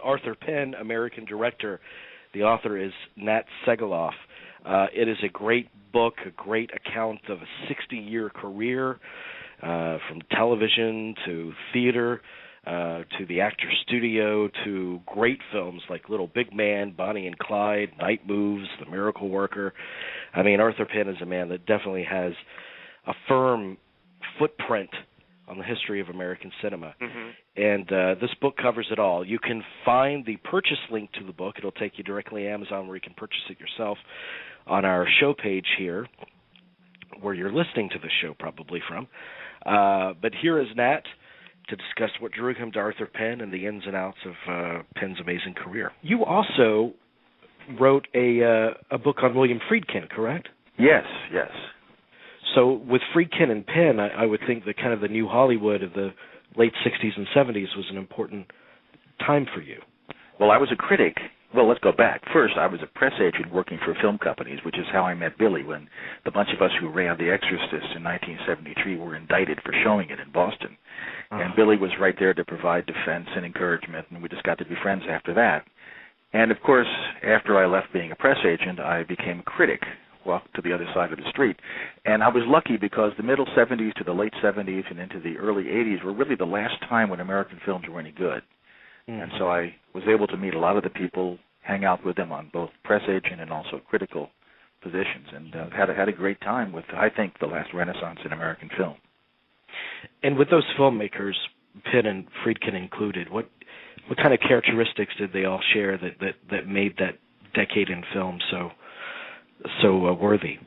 Arthur Penn, American director. The author is Nat Segaloff. It is a great book, a great account of a 60-year career, from television to theater to the Actors Studio to great films like Little Big Man, Bonnie and Clyde, Night Moves, The Miracle Worker. I mean, Arthur Penn is a man that definitely has a firm footprint on the history of American cinema. And this book covers it all. You can find the purchase link to the book. It'll take you directly to Amazon where you can purchase it yourself on our show page here, where you're listening to the show probably from. But here is Nat to discuss what drew him to Arthur Penn and the ins and outs of Penn's amazing career. You also wrote a book on William Friedkin, correct? Yes, yes. So with Friedkin and Penn, I would think that kind of the new Hollywood of the late 60s and 70s was an important time for you. Well, I was a critic. Well, let's go back. First, I was a press agent working for film companies, which is how I met Billy when the bunch of us who ran The Exorcist in 1973 were indicted for showing it in Boston. And Billy was right there to provide defense and encouragement, and we just got to be friends after that. And, of course, after I left being a press agent, I became a critic, walked to the other side of the street. And I was lucky because the middle 70s to the late 70s and into the early 80s were really the last time when American films were any good. And so I was able to meet a lot of the people, hang out with them on both press agent and also critical positions, and had a great time with, I think, the last renaissance in American film. And with those filmmakers, Penn and Friedkin included, what kind of characteristics did they all share that made that decade in film so worthy?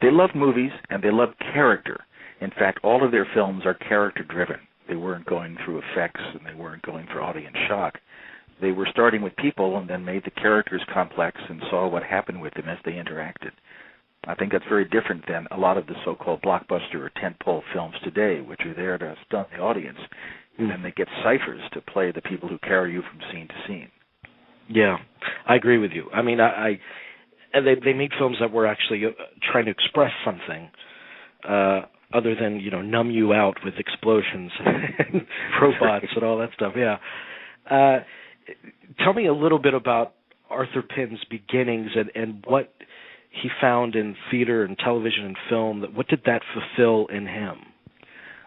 They loved movies and they loved character. In fact, all of their films are character-driven. They weren't going through effects and they weren't going for audience shock. They were starting with people and then made the characters complex and saw what happened with them as they interacted. I think that's very different than a lot of the so-called blockbuster or tentpole films today, which are there to stun the audience, and then they get ciphers to play the people who carry you from scene to scene. Yeah, I agree with you. I mean, they made films that were actually trying to express something other than, numb you out with explosions and robots and all that stuff. Yeah. Tell me a little bit about Arthur Penn's beginnings and what he found in theater and television and film. What did that fulfill in him?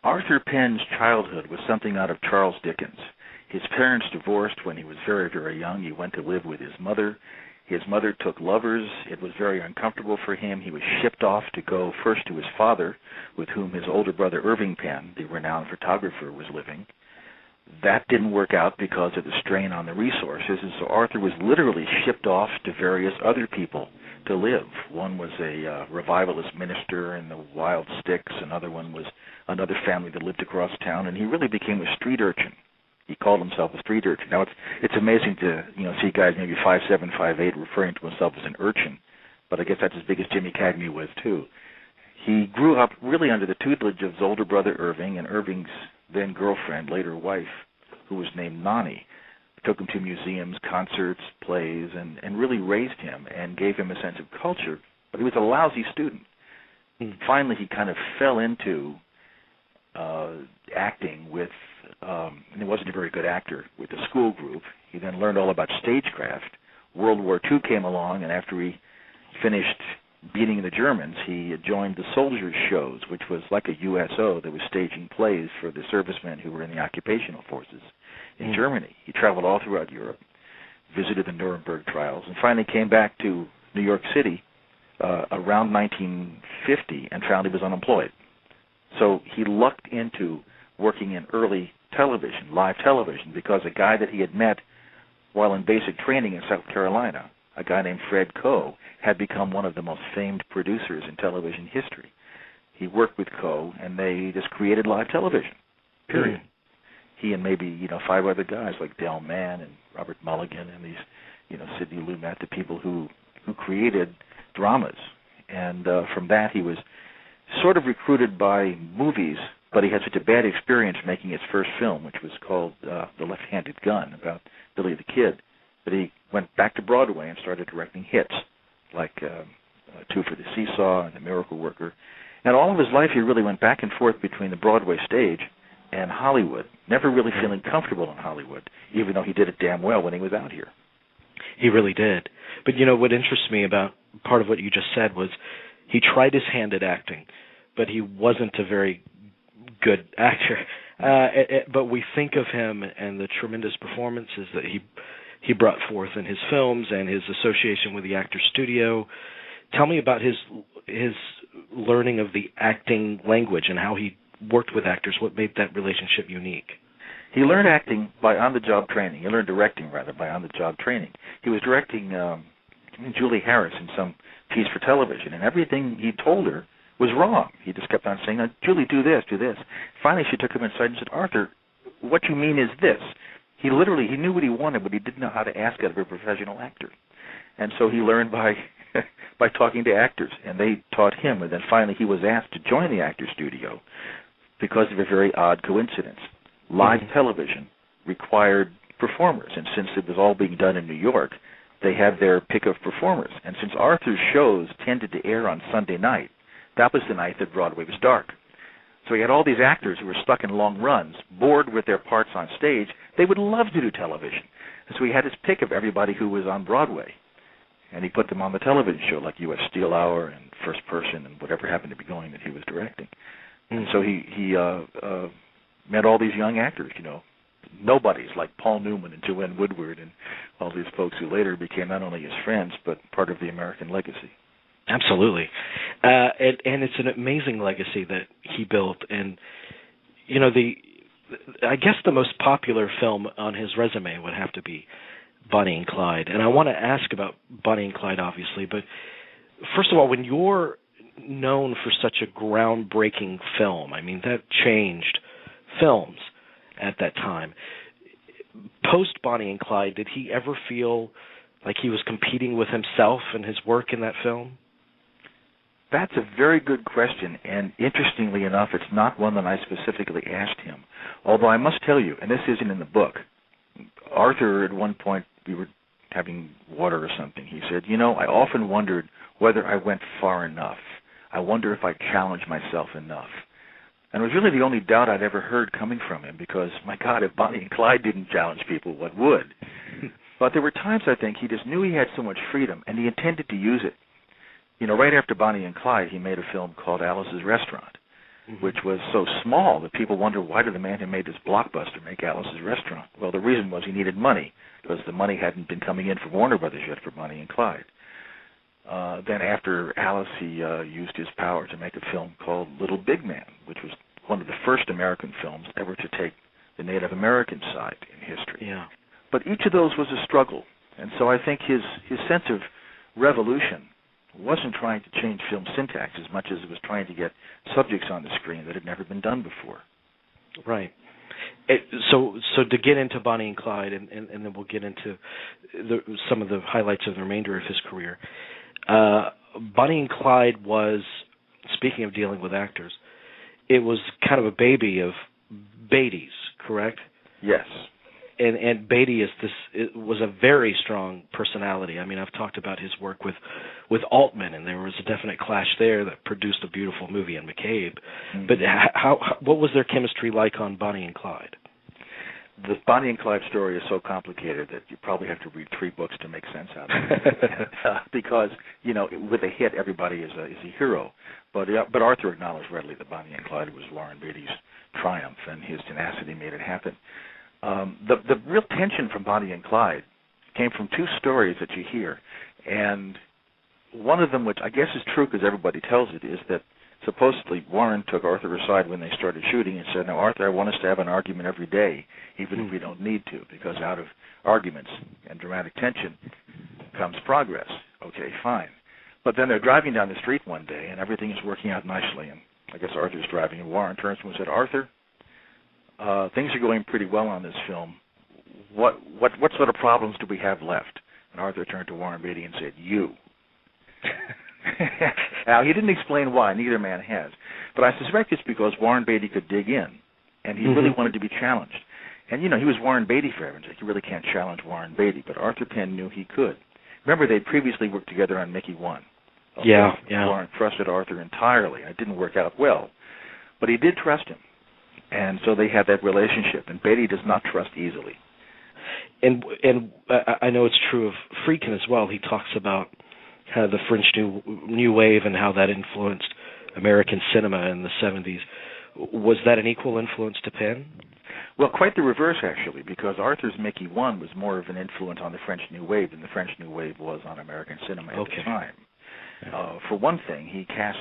Arthur Penn's childhood was something out of Charles Dickens. His parents divorced when he was very, very young. He went to live with his mother. His mother took lovers. It was very uncomfortable for him. He was shipped off to go first to his father, with whom his older brother Irving Penn, the renowned photographer, was living. That didn't work out because of the strain on the resources, and so Arthur was literally shipped off to various other people to live. One was a revivalist minister in the Wild Sticks. Another one was another family that lived across town, and he really became a street urchin. He called himself a street urchin. Now, it's amazing to see guys maybe 5'7", 5'8", referring to himself as an urchin, but I guess that's as big as Jimmy Cagney was, too. He grew up really under the tutelage of his older brother Irving and Irving's then-girlfriend, later wife, who was named Nani. Took him to museums, concerts, plays, and really raised him and gave him a sense of culture, but he was a lousy student. Finally, he kind of fell into acting with, and he wasn't a very good actor, with a school group. He then learned all about stagecraft. World War II came along, and after he finished beating the Germans, he joined the soldiers' shows, which was like a USO that was staging plays for the servicemen who were in the occupational forces in Germany. He traveled all throughout Europe, visited the Nuremberg trials, and finally came back to New York City around 1950 and found he was unemployed. So he lucked into working in early television, live television, because a guy that he had met while in basic training in South Carolina, a guy named Fred Coe, had become one of the most famed producers in television history. He worked with Coe, and they just created live television, period. He and maybe, 5 other guys like Del Mann and Robert Mulligan and these, Sidney Lumet, the people who created dramas. And from that, he was sort of recruited by movies, but he had such a bad experience making his first film, which was called The Left-Handed Gun, about Billy the Kid, that he went back to Broadway and started directing hits like Two for the Seesaw and The Miracle Worker. And all of his life, he really went back and forth between the Broadway stage and Hollywood, never really feeling comfortable in Hollywood, even though he did it damn well when he was out here. He really did. But, what interests me about part of what you just said was he tried his hand at acting, but he wasn't a very good actor. But we think of him and the tremendous performances that he brought forth in his films and his association with the Actors Studio. Tell me about his learning of the acting language and how he worked with actors. What made that relationship unique? He learned acting by on-the-job training. He learned directing, rather, by on-the-job training. He was directing Julie Harris in some piece for television, and everything he told her was wrong. He just kept on saying, "Now, Julie, do this, do this." Finally, she took him inside and said, "Arthur, what you mean is this." He knew what he wanted, but he didn't know how to ask out of a professional actor. And so he learned by talking to actors, and they taught him. And then finally he was asked to join the Actors Studio because of a very odd coincidence. Live television required performers, and since it was all being done in New York, they had their pick of performers. And since Arthur's shows tended to air on Sunday night, that was the night that Broadway was dark. So he had all these actors who were stuck in long runs, bored with their parts on stage. They would love to do television. And so he had his pick of everybody who was on Broadway. And he put them on the television show, like U.S. Steel Hour and First Person and whatever happened to be going that he was directing. And so he met all these young actors, nobodies like Paul Newman and Joanne Woodward and all these folks who later became not only his friends, but part of the American legacy. Absolutely. And it's an amazing legacy that he built. And, I guess the most popular film on his resume would have to be Bonnie and Clyde. And I want to ask about Bonnie and Clyde, obviously. But first of all, when you're known for such a groundbreaking film, I mean, that changed films at that time. Post Bonnie and Clyde, did he ever feel like he was competing with himself and his work in that film? That's a very good question, and interestingly enough, it's not one that I specifically asked him. Although I must tell you, and this isn't in the book, Arthur, at one point, we were having water or something, he said, I often wondered whether I went far enough. I wonder if I challenged myself enough. And it was really the only doubt I'd ever heard coming from him, because, my God, if Bonnie and Clyde didn't challenge people, what would? But there were times, I think, he just knew he had so much freedom, and he intended to use it. Right after Bonnie and Clyde, he made a film called Alice's Restaurant, which was so small that people wonder, why did the man who made this blockbuster make Alice's Restaurant? Well, the reason was he needed money, because the money hadn't been coming in from Warner Brothers yet for Bonnie and Clyde. Then after Alice, he used his power to make a film called Little Big Man, which was one of the first American films ever to take the Native American side in history. Yeah. But each of those was a struggle, and so I think his sense of revolution wasn't trying to change film syntax as much as it was trying to get subjects on the screen that had never been done before. Right. So to get into Bonnie and Clyde, and then we'll get into some of the highlights of the remainder of his career. Bonnie and Clyde was, speaking of dealing with actors, it was kind of a baby of Beatty's, correct? Yes. And Beatty was a very strong personality. I mean, I've talked about his work with Altman, and there was a definite clash there that produced a beautiful movie in McCabe. Mm-hmm. But what was their chemistry like on Bonnie and Clyde? The Bonnie and Clyde story is so complicated that you probably have to read 3 books to make sense out of it. Because, with a hit, everybody is a hero. But Arthur acknowledged readily that Bonnie and Clyde was Warren Beatty's triumph, and his tenacity made it happen. The real tension from Bonnie and Clyde came from 2 stories that you hear, and one of them, which I guess is true because everybody tells it, is that supposedly Warren took Arthur aside when they started shooting and said, "Now, Arthur, I want us to have an argument every day, even if we don't need to, because out of arguments and dramatic tension comes progress." Okay, fine. But then they're driving down the street one day, and everything is working out nicely, and I guess Arthur's driving, and Warren turns to him and said, "Arthur, things are going pretty well on this film. What sort of problems do we have left?" And Arthur turned to Warren Beatty and said, "You." Now, he didn't explain why. Neither man has. But I suspect it's because Warren Beatty could dig in, and he really wanted to be challenged. And, he was Warren Beatty, for heaven's sake. You really can't challenge Warren Beatty. But Arthur Penn knew he could. Remember, they'd previously worked together on Mickey 1. Yeah. Warren trusted Arthur entirely, and it didn't work out well. But he did trust him. And so they had that relationship, and Beatty does not trust easily. And I know it's true of Friedkin as well. He talks about how the French New Wave and how that influenced American cinema in the 70s. Was that an equal influence to Penn? Well, quite the reverse, actually, because Arthur's Mickey 1 was more of an influence on the French New Wave than the French New Wave was on American cinema at the time. For one thing, he cast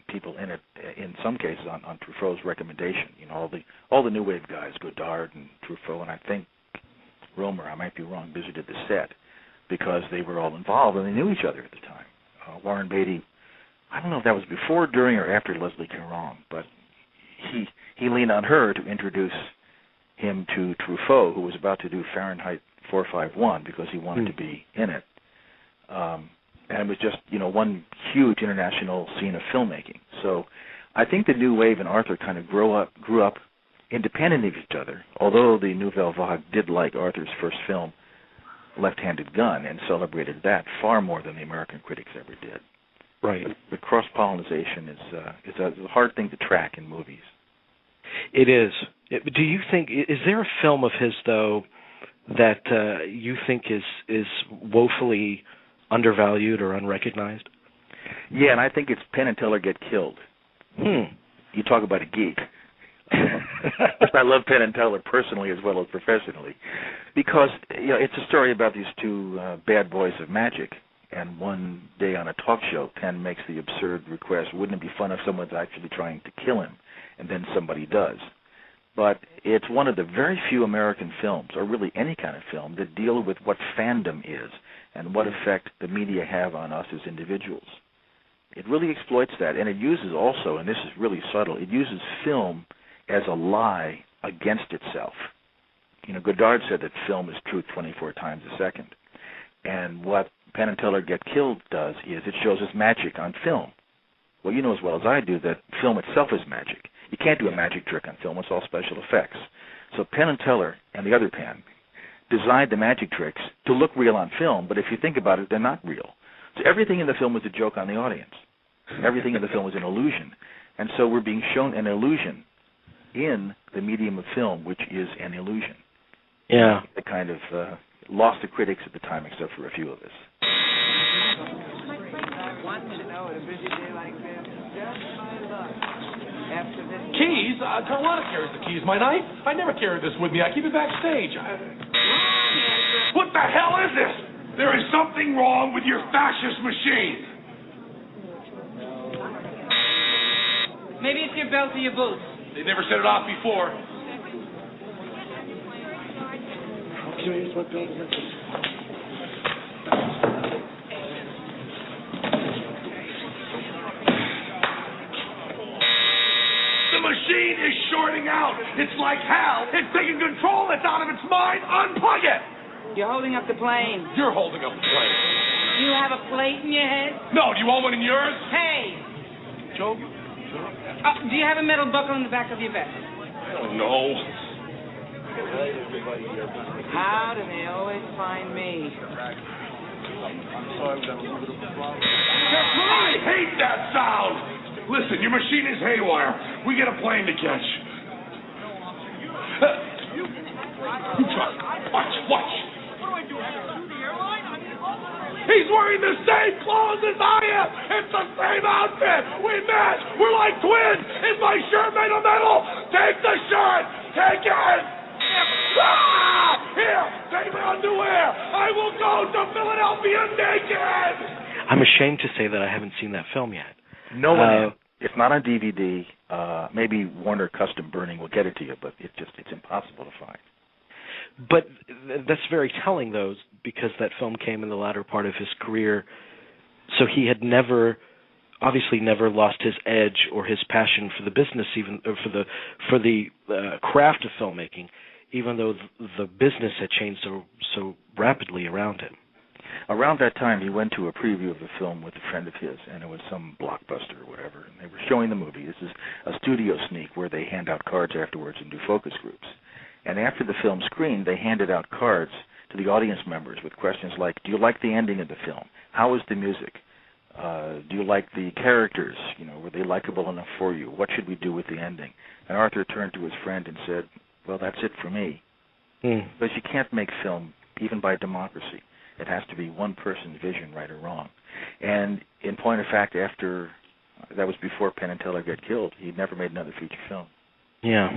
people in it, in some cases, on Truffaut's recommendation. You know, all the New Wave guys, Godard and Truffaut, and I think Romer, I might be wrong, visited the set because they were all involved and they knew each other at the time. Warren Beatty, I don't know if that was before, during, or after Leslie Caron, but he leaned on her to introduce him to Truffaut, who was about to do Fahrenheit 451 because he wanted to be in it. And it was just, you know, one huge international scene of filmmaking. So I think the New Wave and Arthur kind of grew up independent of each other, although the Nouvelle Vague did like Arthur's first film, Left-Handed Gun, and celebrated that far more than the American critics ever did. Right. The cross-pollination is a hard thing to track in movies. It is. Do you think, is there a film of his, though, that you think is woefully undervalued or unrecognized? Yeah, and I think it's Penn and Teller Get Killed. You talk about a geek. I love Penn and Teller personally as well as professionally, because it's a story about these two bad boys of magic. And one day on a talk show, Penn makes the absurd request, wouldn't it be fun if someone's actually trying to kill him? And then somebody does. But it's one of the very few American films, or really any kind of film, that deal with what fandom is and what effect the media have on us as individuals. It really exploits that, and it uses also, and this is really subtle, it uses film as a lie against itself. You know, Godard said that film is truth 24 times a second. And what Penn and Teller Get Killed does is it shows us magic on film. Well, you know as well as I do that film itself is magic. You can't do a magic trick on film. It's all special effects. So Penn and Teller and the other Penn designed the magic tricks to look real on film, but if you think about it, they're not real. So everything in the film was a joke on the audience. Everything in the film was an illusion. And so we're being shown an illusion in the medium of film, which is an illusion. Yeah. It kind of lost the critics at the time, except for a few of us. Keys? Carlotta carries the keys. My knife? I never carry this with me. I keep it backstage. What the hell is this? There is something wrong with your fascist machine. Maybe it's your belt or your boots. They never set it off before. Curious what belt is this? The machine is shorting out. It's like hell. It's taking control. It's out of its mind. Unplug it. You're holding up the plane. You're holding up the plane. You have a plate in your head? No, do you want one in yours? Hey! Joe? Do you have a metal buckle in the back of your vest? I don't know. How do they always find me? I hate that sound. Listen, your machine is haywire. We get a plane to catch. Watch. He's wearing the same clothes as I am. It's the same outfit. We match. We're like twins. Is my shirt made of metal? Take the shirt. Take it. Here, take my underwear. I will go to Philadelphia naked. I'm ashamed to say that I haven't seen that film yet. No one. It's not on DVD. Maybe Warner Custom Burning will get it to you, but it's impossible to find. But that's very telling, though, because that film came in the latter part of his career. So he had obviously never lost his edge or his passion for the business, even or for the craft of filmmaking, even though the business had changed so rapidly around him. Around that time, he went to a preview of the film with a friend of his, and it was some blockbuster or whatever, and they were showing the movie. This is a studio sneak where they hand out cards afterwards and do focus groups. And after the film screened, they handed out cards to the audience members with questions like, do you like the ending of the film? How is the music? Do you like the characters? Were they likable enough for you? What should we do with the ending? And Arthur turned to his friend and said, well, that's it for me. Because you can't make film, even by democracy. It has to be one person's vision, right or wrong. And in point of fact, after, that was before Penn and Teller got killed, he never made another feature film. Yeah.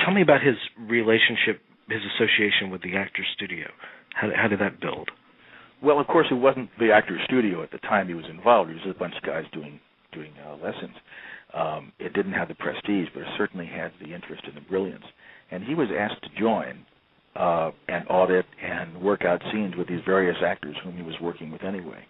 Tell me about his relationship, his association with the Actors Studio. How did that build? Well, of course, it wasn't the Actors Studio at the time he was involved. It was a bunch of guys doing lessons. It didn't have the prestige, but it certainly had the interest and the brilliance. And he was asked to join and audit and work out scenes with these various actors whom he was working with anyway.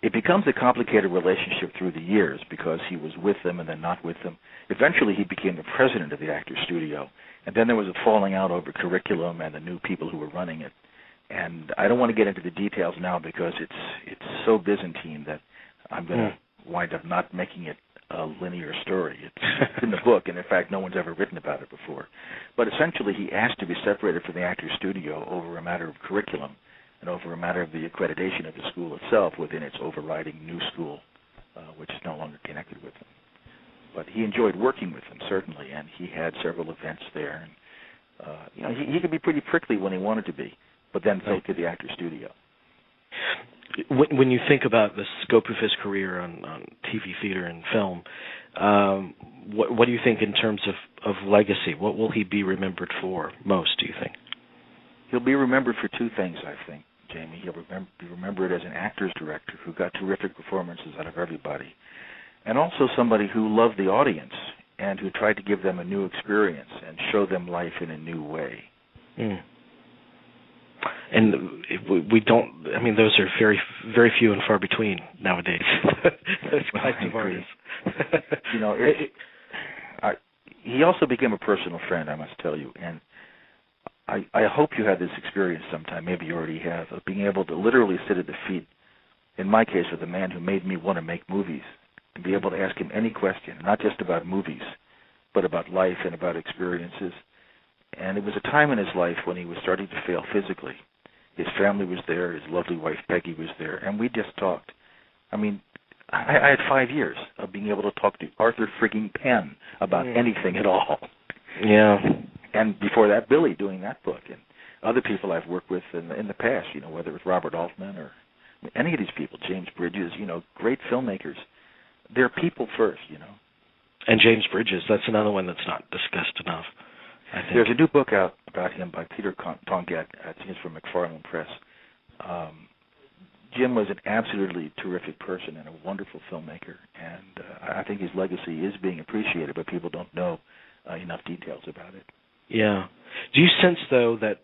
It becomes a complicated relationship through the years because he was with them and then not with them. Eventually, he became the president of the Actors Studio, and then there was a falling out over curriculum and the new people who were running it. And I don't want to get into the details now because it's so Byzantine that I'm going to wind up not making it a linear story. It's in the book, and in fact, no one's ever written about it before. But essentially, he asked to be separated from the Actors Studio over a matter of curriculum and over a matter of the accreditation of the school itself within its overriding new school, which is no longer connected with them. But he enjoyed working with them, certainly, and he had several events there. And he could be pretty prickly when he wanted to be, but then so could the Actors Studio. When you think about the scope of his career on TV, theater, and film, what do you think in terms of legacy? What will he be remembered for most, do you think? He'll be remembered for two things, I think, Jamie. He'll be remembered as an actor's director who got terrific performances out of everybody, and also somebody who loved the audience and who tried to give them a new experience and show them life in a new way. And we don't, I mean, those are very, very few and far between nowadays, those kinds of artists. He also became a personal friend, I must tell you, and I hope you had this experience sometime, maybe you already have, of being able to literally sit at the feet, in my case, of the man who made me want to make movies, and be able to ask him any question, not just about movies, but about life and about experiences. And it was a time in his life when he was starting to fail physically. His family was there, his lovely wife Peggy was there, and we just talked. I mean, I had 5 years of being able to talk to Arthur frigging Penn about anything at all. Yeah. And before that, Billy doing that book, and other people I've worked with in the past, whether it was Robert Altman or any of these people, James Bridges, great filmmakers. They're people first, And James Bridges, that's another one that's not discussed enough, I think. There's a new book out about him by Peter Tongat. I think it's from McFarlane Press. Jim was an absolutely terrific person and a wonderful filmmaker, and I think his legacy is being appreciated, but people don't know enough details about it. Yeah. Do you sense, though, that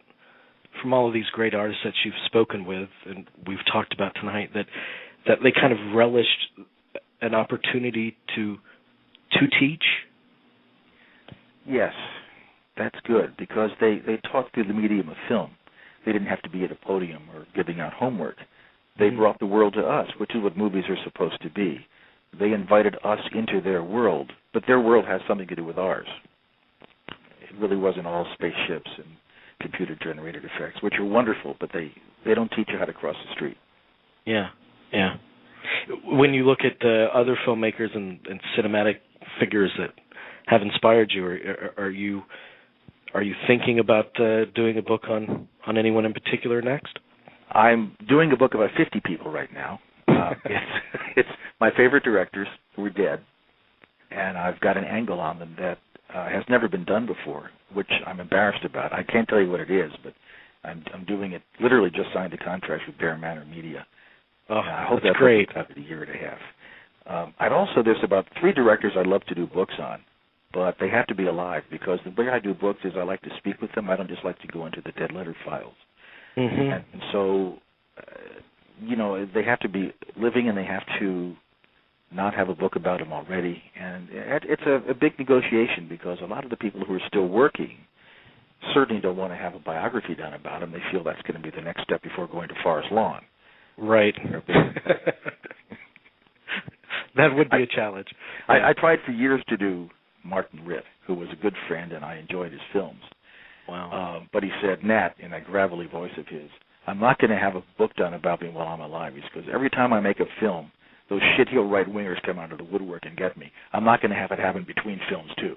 from all of these great artists that you've spoken with and we've talked about tonight, that they kind of relished an opportunity to teach? Yes, that's good, because they taught through the medium of film. They didn't have to be at a podium or giving out homework. They brought the world to us, which is what movies are supposed to be. They invited us into their world, but their world has something to do with ours. It really wasn't all spaceships and computer-generated effects, which are wonderful, but they don't teach you how to cross the street. Yeah, yeah. When you look at other filmmakers and cinematic figures that have inspired you, are you thinking about doing a book on anyone in particular next? I'm doing a book about 50 people right now. It's my favorite directors who are dead, and I've got an angle on them that has never been done before, which I'm embarrassed about. I can't tell you what it is, but I'm doing it. Literally just signed a contract with Bear Manor Media. I hope that's great. Out in a year and a half. There's about 3 directors I'd love to do books on, but they have to be alive, because the way I do books is I like to speak with them. I don't just like to go into the dead letter files. And so, they have to be living, and they have to not have a book about them already. And it's a big negotiation, because a lot of the people who are still working certainly don't want to have a biography done about them. They feel that's going to be the next step before going to Forest Lawn. Right. That would be a challenge. I tried for years to do Martin Ritt, who was a good friend, and I enjoyed his films. Wow. But he said, Nat, in that gravelly voice of his, I'm not going to have a book done about me while I'm alive. Because every time I make a film, those shitheel right-wingers come out of the woodwork and get me. I'm not going to have it happen between films, too.